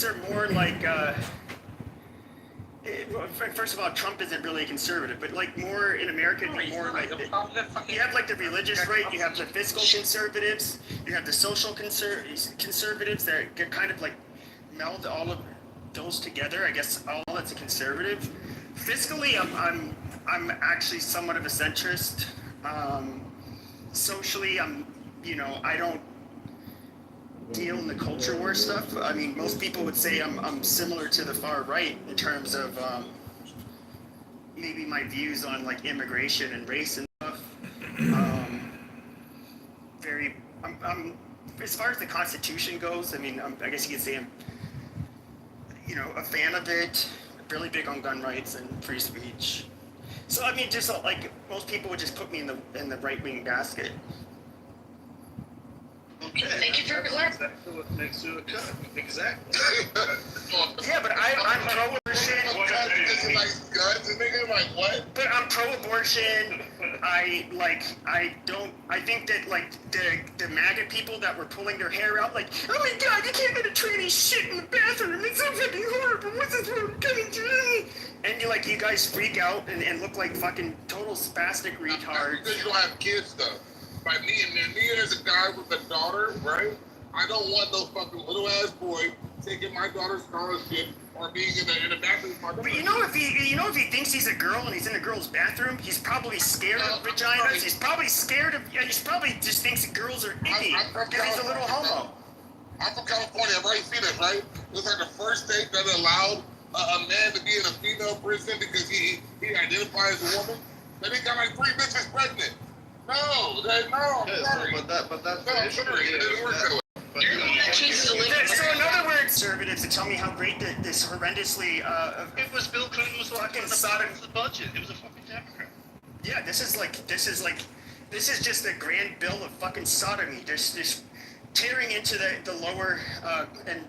conservatives are more like, well, first of all, Trump isn't really a conservative, but like more in America, more like you have like the religious right, you have the fiscal conservatives, you have the social conservatives that get kind of like meld all of those together. I guess all that's a conservative. Fiscally, I'm actually somewhat of a centrist. Socially, I don't deal in the culture war stuff. I mean, most people would say I'm similar to the far right in terms of maybe my views on like immigration and race and stuff. I'm as far as the Constitution goes. I mean, I guess you could say I'm, a fan of it. Really big on gun rights and free speech. So I mean, just like most people would just put me in the right wing basket. Okay. Thank you for your work. That's what makes you a cut. Exactly. Yeah, but I'm pro-abortion. But I'm pro-abortion. I think that like the MAGA people that were pulling their hair out, like, oh my God, you can't let a tranny shit in the bathroom. It's so fucking horrible. What's this world coming to me? And you guys freak out and look like fucking total spastic retards. Because you don't have kids though. Like me as a guy with a daughter, right? I don't want no fucking little ass boy taking my daughter's scholarship or being in the bathroom. But if he thinks he's a girl and he's in a girl's bathroom, he's probably scared of vaginas. He's probably scared of. He probably just thinks girls are icky because he's a little homo. I'm from California. I've already seen it, right? It was like the first state that allowed a man to be in a female prison because he identifies as a woman. Then he got like 3 bitches pregnant. No, but that's the issue. It didn't work that way. So in other words, conservatives to tell me how great this horrendously It was Bill Clinton was fucking the budget. It was a fucking Democrat. Yeah, this is just a grand bill of fucking sodomy. There's this tearing into the lower and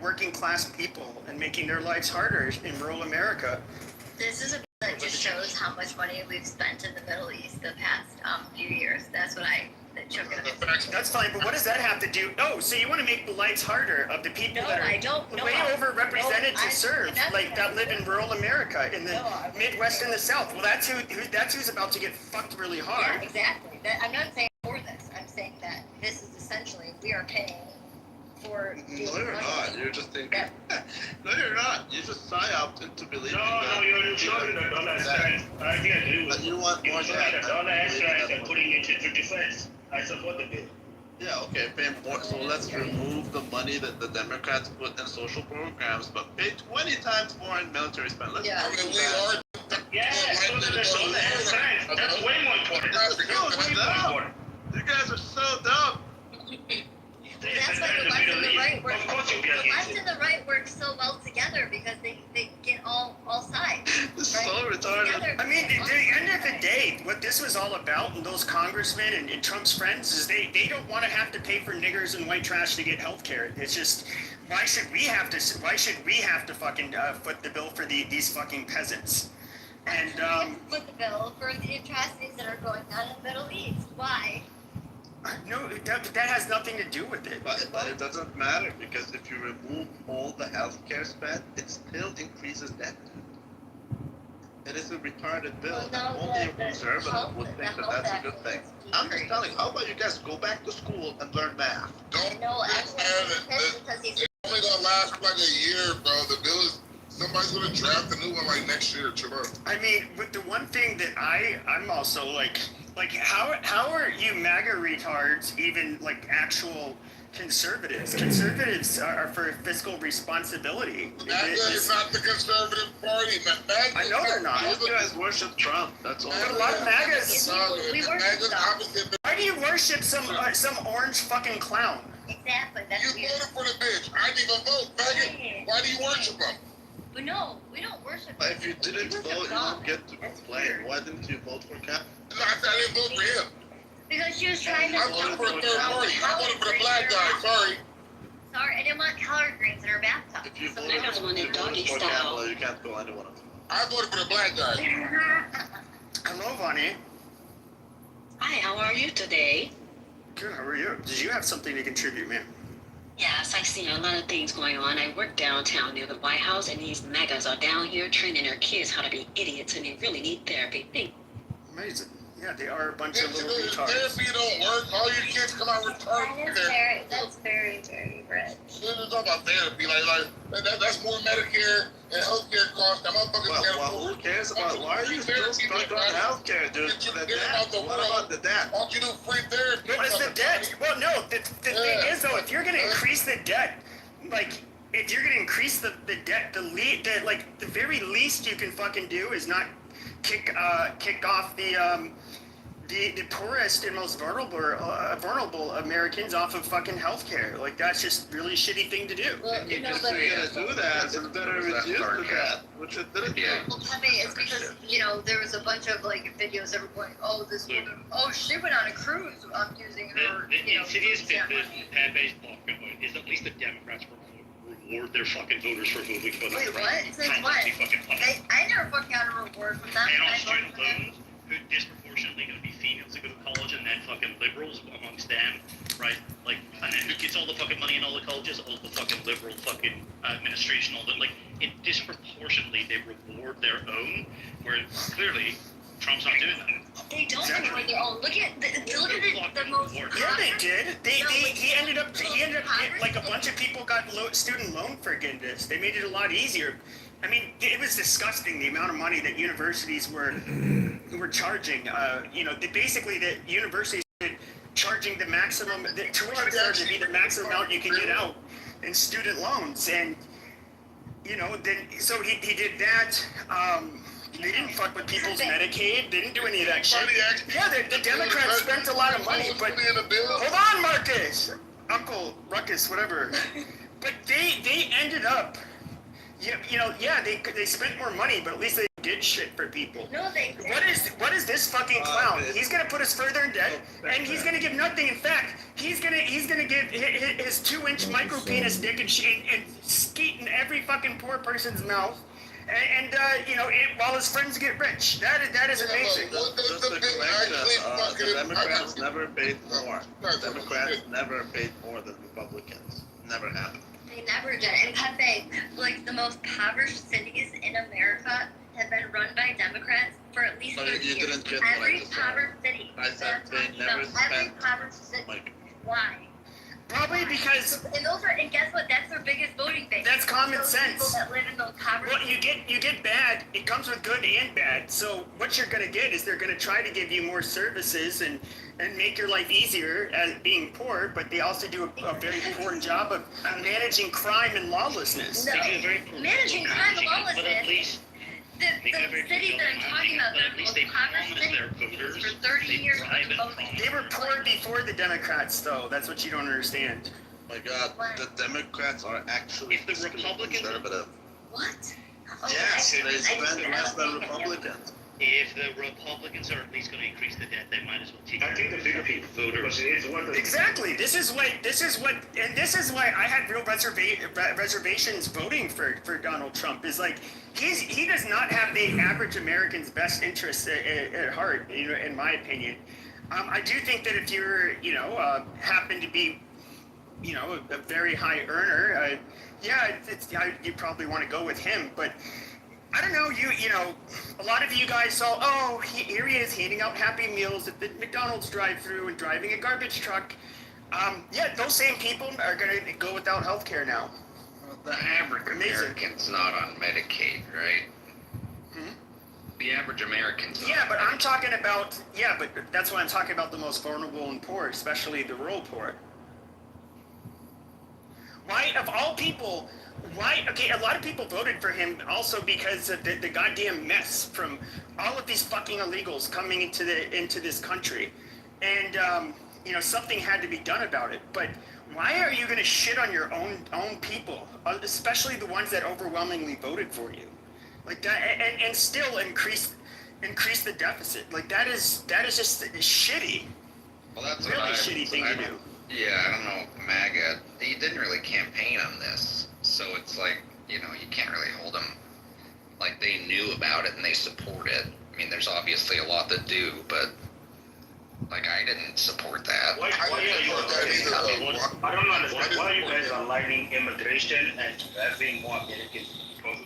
working class people and making their lives harder in rural America. This is a bill that just shows how much money we've spent in the Middle East the past few years. That's what That's fine, but what does that have to do? Oh, so you want to make the lives harder of the people that are way overrepresented to serve, like that live in rural America, in the Midwest and the South. Well, that's who's about to get fucked really hard. Yeah, exactly. I'm not saying for this. I'm saying that this is essentially we are paying for. No, you're not. You're just thinking. No, you're not. You just sign up into believing. No, you're showing the dollar extra. I think I agree with you. You want more the dollar extra and putting it into defense. I support the bill. Yeah, okay, pay more. So let's remove the money that the Democrats put in social programs, but pay 20 times more in military spend. Let's we are. Yeah, so that's way more important. You guys are so dumb. That's why the left and the right work. The left and the right work so well together because they get all sides. This is so retarded. I mean, at the end of the day, what this was all about, and those congressmen and Trump's friends, is they don't want to have to pay for niggers and white trash to get health care. It's just, why should we have to fucking foot the bill for these fucking peasants? And foot the bill for the atrocities that are going on in the Middle East. Why? No, that has nothing to do with it. But it doesn't matter because if you remove all the healthcare spend, it still increases debt. It is a retarded bill, and only a conservative would think that that's a good thing. I'm just telling you, how about you guys go back to school and learn math? It's only gonna last like a year, bro. The bill is. Somebody's gonna draft a new one like next year, chill out. I mean, with the one thing that I'm also like how are you MAGA retards even like actual conservatives? Conservatives are for fiscal responsibility. MAGA is not the conservative party. MAGA I know they're not. You guys worship Trump. That's all. But a lot of MAGAs. We worship Trump. Why do you worship some orange fucking clown? Exactly. You voted for the bitch. I didn't even vote. MAGA. Why do you worship him? But no, we don't worship. But if you didn't vote, you don't get to complain. Why didn't you vote for Cap? No, I didn't vote for him. Because she was trying to. I voted for a third party. I voted for the black guy. Sorry. Sorry, I didn't want collard greens in her bathtub. If you voted for Cap, you can't go anyone else. I voted for the black guy. Hello, Vonnie. Hi, how are you today? Good. How are you? Did you have something to contribute, ma'am? Yes, I see a lot of things going on. I work downtown near the White House, and these megas are down here training their kids how to be idiots, and they really need therapy. Amazing. Yeah, they are a bunch of little If retards. therapy don't work, all your kids come out retarded. That's very rich. Shit is all about therapy. That's more Medicare and healthcare costs. That motherfuckers can't Well, who afford. cares about, why are you still stuck on healthcare, dude? The debt, what about the debt? Why don't you do free therapy? Well, it's the debt. Well, no, the thing is, though, if you're going to increase the debt, like, if you're going to increase the debt, the very least you can fucking do is not kick off the poorest and most vulnerable Americans off of fucking healthcare. Like, that's just really shitty thing to do. Well, you know, If but you're gonna do that, it's better reduce the debt, which it didn't do. well, Pepe, it's because there was a bunch of like videos that were going, oh, this woman, she went on a cruise. I'm using her. The insidious bit that Pepe's talking about is at least the Democrats reward their fucking voters for voting for them. Wait, what? Since Trump what? must be fucking punished. I never fucking got a reward from that. And on I student voted for them. loans, who disproportionately going to be females that go to college, and then fucking liberals amongst them, right? Like, and then who gets all the fucking money in all the colleges? All the fucking liberal fucking administration, all that. Like, it disproportionately they reward their own, where clearly Trump's not doing that. They don't reward their own. Look at the most. Yeah, they did. He ended up like a bunch of people got student loan forgiveness. They made it a lot easier. I mean, it was disgusting the amount of money that universities were charging. Basically the universities were charging the maximum. The tuition to be the maximum amount you can get out in student loans, and so he did that. They didn't fuck with people's Medicaid. They didn't do any of that shit. Yeah, the Democrats spent a lot of money, but hold on, Marcus, Uncle Ruckus, whatever. But they ended up, they spent more money, but at least they did shit for people. No, they. What is this fucking clown? He's gonna put us further in debt, and he's gonna give nothing. In fact, he's gonna give his 2-inch micro penis dick and skeet in every fucking poor person's mouth. And while his friends get rich, that is amazing. Just a correction, the Democrats never paid more. Democrats never paid more than Republicans. Never happened. They never did. And Pepe, like the most impoverished cities in America have been run by Democrats for at least 30 you years. didn't get what I Every just said. impoverished city. I said they never every spent impoverished city. like. Why? Probably because And guess what? That's their biggest voting base. That's common those sense. People that live in those impoverished well, you get bad. It comes with good and bad. So what you're gonna get is they're gonna try to give you more services and make your life easier as being poor, but they also do a very poor job of managing crime and lawlessness. No, They do a very poor managing job crime and managing it, but at lawlessness. least The cities that I'm talking about, but they're at the least most they impoverished promise their cities voters. for 30 they years. bribe and voting. promise. They were poor before the Democrats, though. That's what you don't understand. My God, the Democrats are actually If the Republicans- conservative. What? Oh, Yes, I they spend didn't less know. than Republicans. If the Republicans are at least going to increase the debt, they might as well take. I think the bigger people voters. It's one of the Exactly. This is why I had real reservations voting for Donald Trump. Is like he does not have the average American's best interests at heart. In my opinion, I do think that if you're happen to be a very high earner, you probably want to go with him, but. I don't know, a lot of you guys saw, here he is handing out Happy Meals at the McDonald's drive-thru and driving a garbage truck. Those same people are going to go without health care now. Well, the average American's not on Medicaid, right? The average American's Yeah, but I'm talking about, but that's why I'm talking about the most vulnerable and poor, especially the rural poor. Why, of all people... a lot of people voted for him also because of the goddamn mess from all of these fucking illegals coming into this country. And, something had to be done about it. But why are you going to shit on your own people, especially the ones that overwhelmingly voted for you? Like that, and still increase the deficit. Like that is just shitty. Well, that's Really what shitty thing to do. Yeah, I don't know, MAGA, he didn't really campaign on this, so it's like, you can't really hold them, like they knew about it and they support it. I mean, there's obviously a lot to do, but Like, I didn't support that. Why are you I don't understand why you guys are aligning immigration and having more Americans because